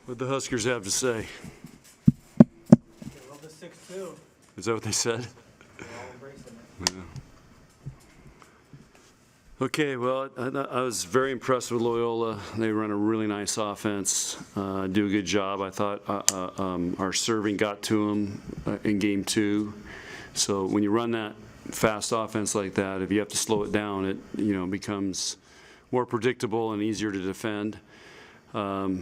What the Huskers have to say? They love the 6-2. Is that what they said? They're all embracing it. Yeah. Okay, well, I was very impressed with Loyola. They run a really nice offense, do a good job. I thought our serving got to them in game 2. So when you run that fast offense like that, if you have to slow it down, it becomes more predictable and easier to defend. I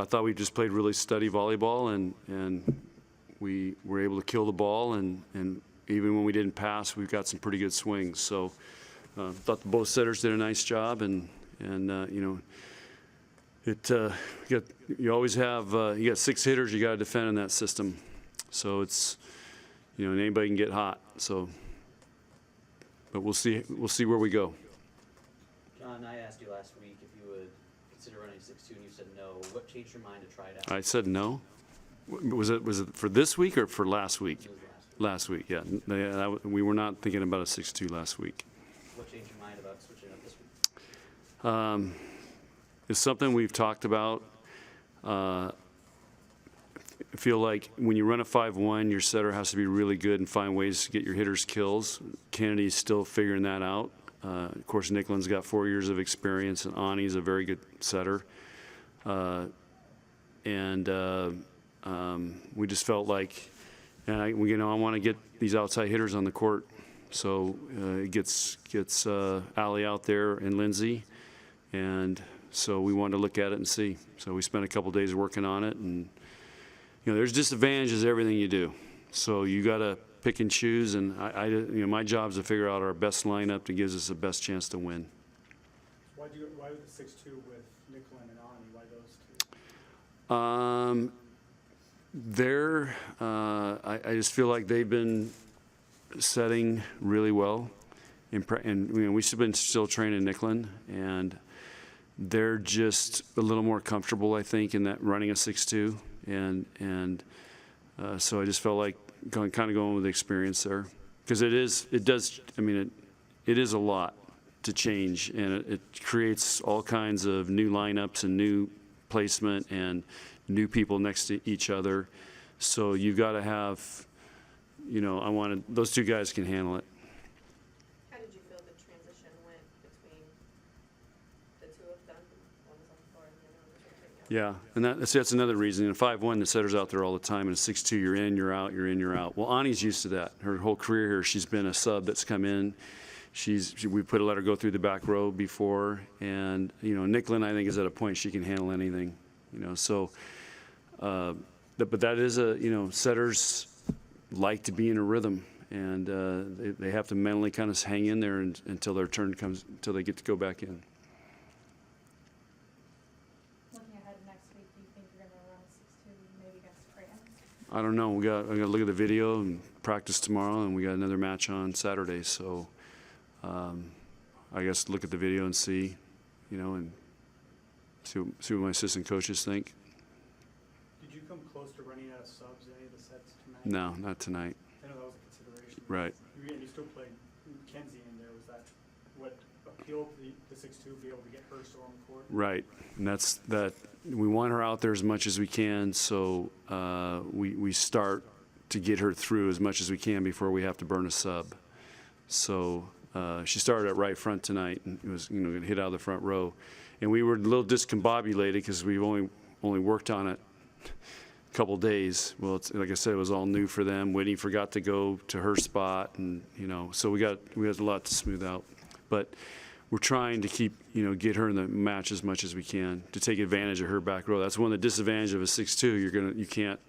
thought we just played really steady volleyball, and we were able to kill the ball, and even when we didn't pass, we've got some pretty good swings. So thought both setters did a nice job, and you always have you got 6 hitters you got to defend in that system. So it's and anybody can get hot. So, but we'll see where we go. John, I asked you last week if you would consider running 6-2, and you said no. What changed your mind to try it out? I said no. Was it for this week or for last week? It was Last week, yeah. We were not thinking about a 6-2 last week. What changed your mind about switching up this week? It's something we've talked about. I feel like when you run a 5-1, your setter has to be really good and find ways to get your hitters kills. Kennedy's still figuring that out. Of course, Nicklin's got 4 years of experience, and Ani's a very good setter. We just felt like, and I want to get these outside hitters on the court. So it gets Allie out there and Lindsay, and so we wanted to look at it and see. So we spent a couple days working on it, and there's disadvantages to everything you do. So you got to pick and choose, and my job is to figure out our best lineup that gives us the best chance to win. Why the 6-2 with Nicklin and Ani? Why those two? I just feel like they've been setting really well, and we've been still training Nicklin, and they're just a little more comfortable, I think, in that running a 6-2, and so I just felt like kind of going with the experience there, because it is a lot to change, and it creates all kinds of new lineups and new placement and new people next to each other. So you've got to have, those 2 guys can handle it. How did you feel the transition went between the 2 of them? One was on the floor and the other one was rotating out. Yeah, and that's another reason. In a 5-1, the setter's out there all the time. In a 6-2, you're in, you're out, you're in, you're out. Well, Ani's used to that. Her whole career here, she's been a sub that's come in. We let her go through the back row before, and Nicklin, I think, is at a point she can handle anything. So. But that is setters like to be in a rhythm, and they have to mentally kind of hang in there until their turn comes, until they get to go back in. Looking ahead to next week, do you think you're going to run a 6-2 maybe against France? I don't know. I got to look at the video and practice tomorrow, and we got another match on Saturday. So I guess look at the video and see, and see what my assistant coaches think. Did you come close to running out of subs in any of the sets tonight? No, not tonight. I know that was a consideration. Right. And you still played Kenzie in there. Was that what appealed to the 6-2, be able to get her still on the court? Right, and that's that. We want her out there as much as we can, so we start to get her through as much as we can before we have to burn a sub. So she started at right front tonight, and it was going to hit out of the front row, and we were a little discombobulated because we've only worked on it a couple days. Well, like I said, it was all new for them. Whitney forgot to go to her spot, and so we had a lot to smooth out, but we're trying to keep get her in the match as much as we can to take advantage of her back row. That's one of the disadvantages of a 6-2. You can't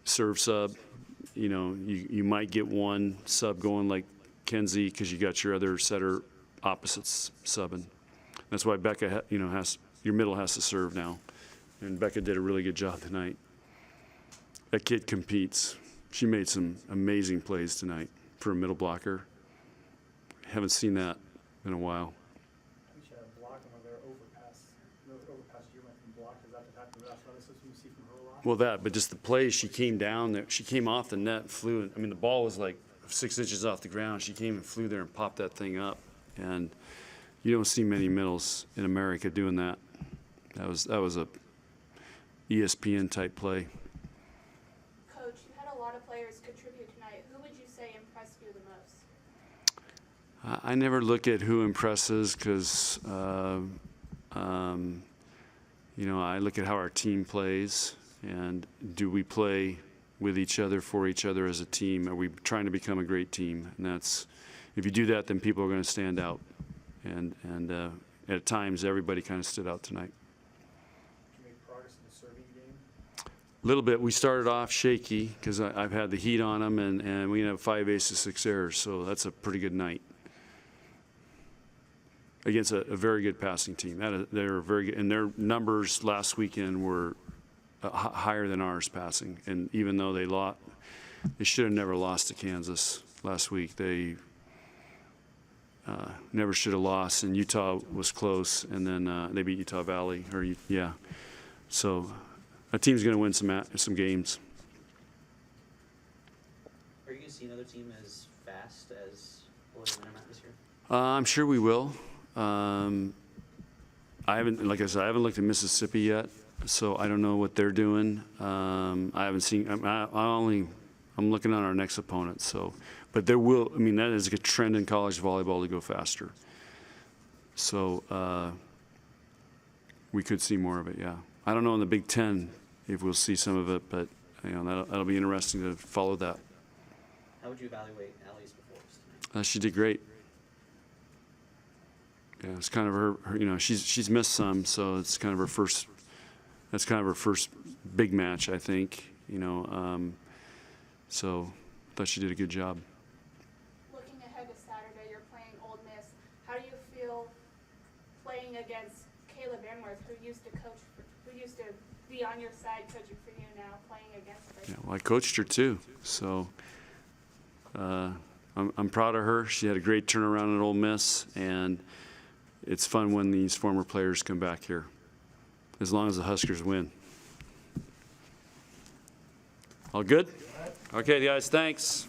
serve sub. You might get one sub going like Kenzie because you got your other setter opposites subbing. That's why Becca your middle has to serve now, and Becca did a really good job tonight. That kid competes. She made some amazing plays tonight for a middle blocker. Haven't seen that in a while. I think she had a block on their overpass. The overpass you went from block. Is that the type of athleticism you see from her a lot? Well, but just the plays, she came down there. She came off the net and flew. I mean, the ball was like 6 inches off the ground. She came and flew there and popped that thing up. And you don't see many middles in America doing that. That was a ESPN type play. Coach, you had a lot of players contribute tonight. Who would you say impressed you the most? I never look at who impresses because, you know, I look at how our team plays and do we play with each other, for each other as a team? Are we trying to become a great team? And that's, if you do that, then people are going to stand out. And at times, everybody kind of stood out tonight. Did you make progress in the serving game? A little bit. We started off shaky because I've had the heat on them, and we have 5 aces, 6 errors, so that's a pretty good night against a very good passing team. They're very good, and their numbers last weekend were higher than ours passing. And even though they should have never lost to Kansas last week. They never should have lost, and Utah was close, and then they beat Utah Valley. Yeah. So a team's going to win some games. Are you going to see another team as fast as William Intermont this year? I'm sure we will. I haven't, like I said, I haven't looked at Mississippi yet, so I don't know what they're doing. I haven't seen. I'm looking on our next opponent. So, but there will. I mean, that is a trend in college volleyball to go faster. So we could see more of it. Yeah. I don't know in the Big Ten if we'll see some of it, but you know that'll be interesting to follow that. How would you evaluate Allie's performance tonight? She did great. Yeah, it's kind of her. You know, she's missed some, so it's kind of her first. That's kind of her first big match, I think. You know, so I thought she did a good job. Looking ahead to Saturday, you're playing Ole Miss. How do you feel playing against Caleb Emworth, who used to be on your side coaching for you, now playing against her? Yeah, well, I coached her too, so I'm proud of her. She had a great turnaround at Ole Miss, and it's fun when these former players come back here, as long as the Huskers win. All good? Okay, guys, thanks.